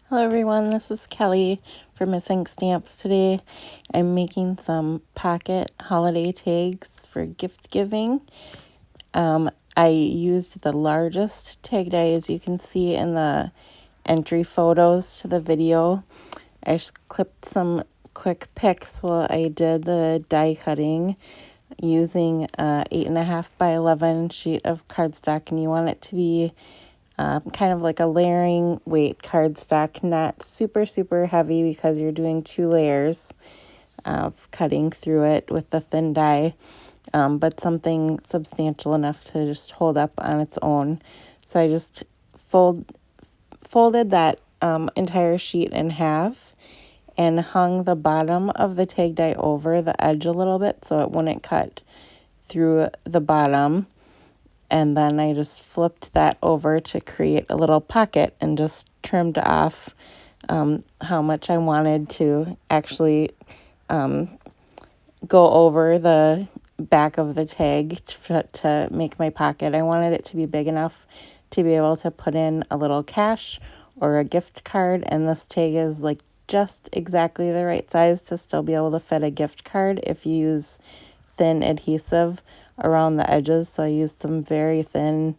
Hello everyone, this is Kelly for MissInkStamps. Today I'm making some pocket holiday tags for gift giving. I used the largest tag die, as you can see in the entry photos to the video. I just clipped some quick pics while I did the die cutting using a 8.5 by 11 sheet of cardstock, and you want it to be kind of like a layering weight cardstock, not super heavy because you're doing 2 layers of cutting through it with the thin die, but something substantial enough to just hold up on its own. So I just folded that entire sheet in half and hung the bottom of the tag die over the edge a little bit so it wouldn't cut through the bottom. And then I just flipped that over to create a little pocket and just trimmed off how much I wanted to actually go over the back of the tag to make my pocket. I wanted it to be big enough to be able to put in a little cash or a gift card, and this tag is like just exactly the right size to still be able to fit a gift card if you use thin adhesive around the edges. So I used some very thin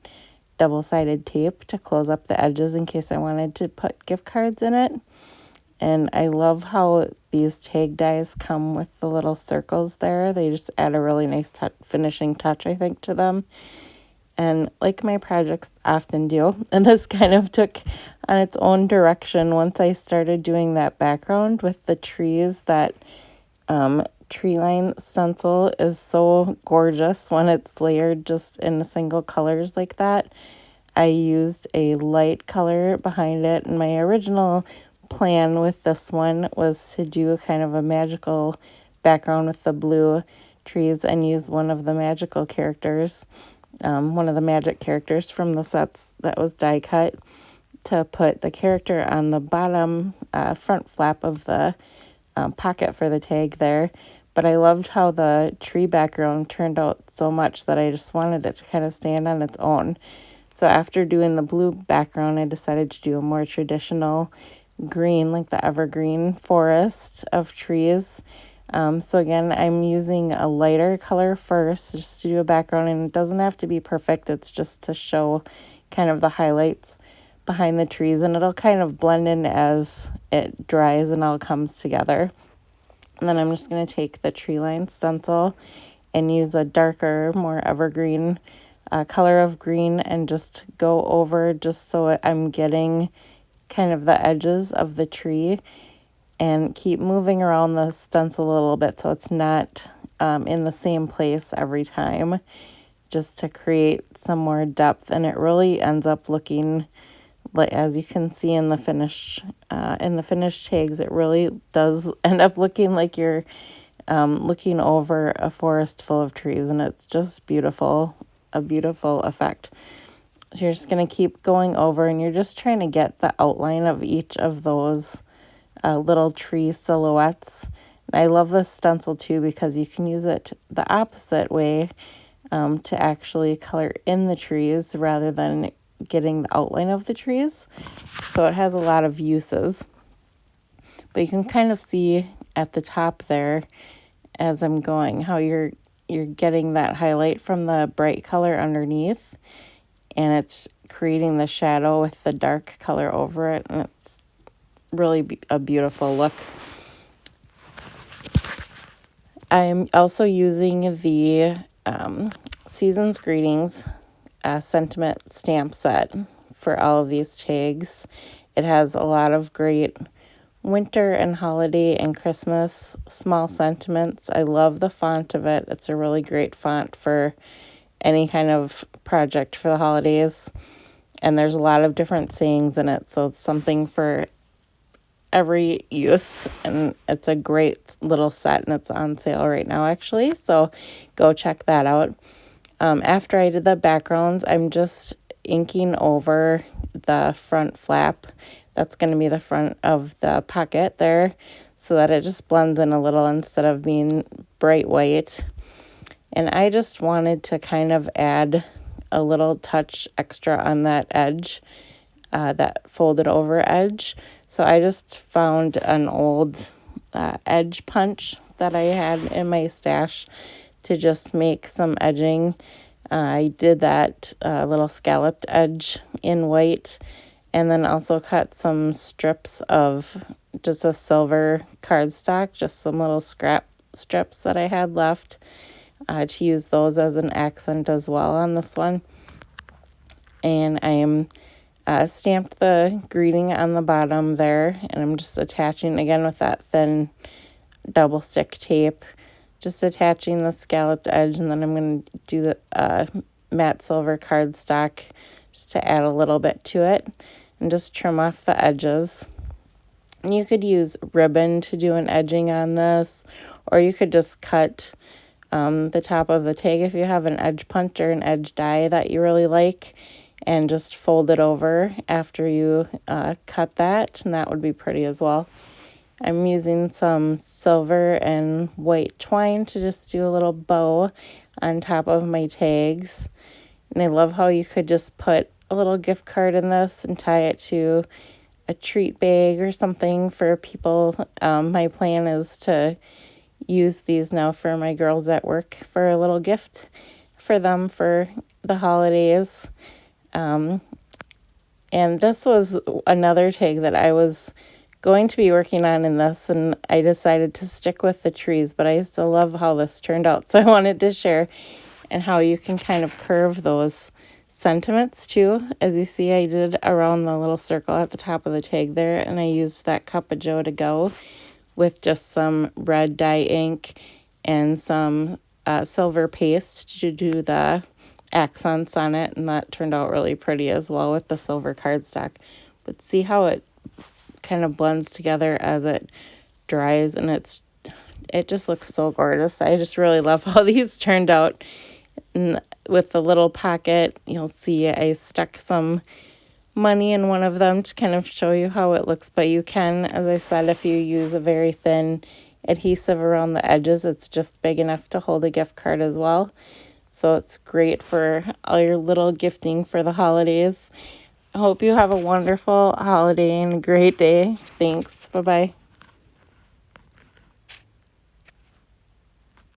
double-sided tape to close up the edges in case I wanted to put gift cards in it. And I love how these tag dies come with the little circles there. They just add a really nice finishing touch, I think, to them. And like my projects often do, and this kind of took on its own direction once I started doing that background with the trees. That Treeline stencil is so gorgeous when it's layered just in single colors like that. I used a light color behind it, and my original plan with this one was to do kind of a magical background with the blue trees and use one of the magical characters, one of the magic characters from the sets that was die cut, to put the character on the bottom front flap of the pocket for the tag there. But I loved how the tree background turned out so much that I just wanted it to kind of stand on its own. So after doing the blue background, I decided to do a more traditional green, like the evergreen forest of trees. So again, I'm using a lighter color first just to do a background, and it doesn't have to be perfect. It's just to show kind of the highlights behind the trees, and it'll kind of blend in as it dries and all comes together. And then I'm just going to take the Treeline stencil and use a darker, more evergreen color of green and just go over just so I'm getting kind of the edges of the tree, and keep moving around the stencil a little bit so it's not in the same place every time, just to create some more depth. And it really ends up looking like, as you can see in the finished tags, it really does end up looking like you're looking over a forest full of trees, and it's just beautiful, a beautiful effect. So you're just going to keep going over, and you're just trying to get the outline of each of those little tree silhouettes. And I love this stencil too because you can use it the opposite way to actually color in the trees rather than getting the outline of the trees. So it has a lot of uses. But you can kind of see at the top there as I'm going how you're getting that highlight from the bright color underneath, and it's creating the shadow with the dark color over it, and it's really a beautiful look. I'm also using the Season's Greetings sentiment stamp set for all of these tags. It has a lot of great winter and holiday and Christmas small sentiments. I love the font of it. It's a really great font for any kind of project for the holidays. And there's a lot of different sayings in it, so it's something for every use, and it's a great little set, and it's on sale right now actually, so go check that out. After I did the backgrounds, I'm just inking over the front flap. That's going to be the front of the pocket there, so that it just blends in a little instead of being bright white. And I just wanted to kind of add a little touch extra on that edge that folded over edge. So I just found an old edge punch that I had in my stash to just make some edging. I did that little scalloped edge in white, and then also cut some strips of just a silver cardstock, just some little strips that I had left, to use those as an accent as well on this one. And I am stamped the greeting on the bottom there, and I'm just attaching again with that thin double stick tape, just attaching the scalloped edge, and then I'm going to do the matte silver cardstock just to add a little bit to it and just trim off the edges. And you could use ribbon to do an edging on this, or you could just cut the top of the tag if you have an edge punch or an edge die that you really like, and just fold it over after you cut that, and that would be pretty as well. I'm using some silver and white twine to just do a little bow on top of my tags. And I love how you could just put a little gift card in this and tie it to a treat bag or something for people. My plan is to use these now for my girls at work for a little gift for them for the holidays. And this was another tag that I was going to be working on in this, and I decided to stick with the trees, but I still love how this turned out. So I wanted to share and how you can kind of curve those sentiments too. As you see, I did around the little circle at the top of the tag there, and I used that Cuppa Joe To Go with just some red dye ink and some silver paste to do the accents on it, and that turned out really pretty as well with the silver cardstock. But see how it kind of blends together as it dries, and it just looks so gorgeous. I just really love how these turned out. And with the little pocket, you'll see I stuck some money in one of them to kind of show you how it looks, but you can, as I said, if you use a very thin adhesive around the edges, it's just big enough to hold a gift card as well. So it's great for all your little gifting for the holidays. I hope you have a wonderful holiday and a great day. Thanks. Bye-bye.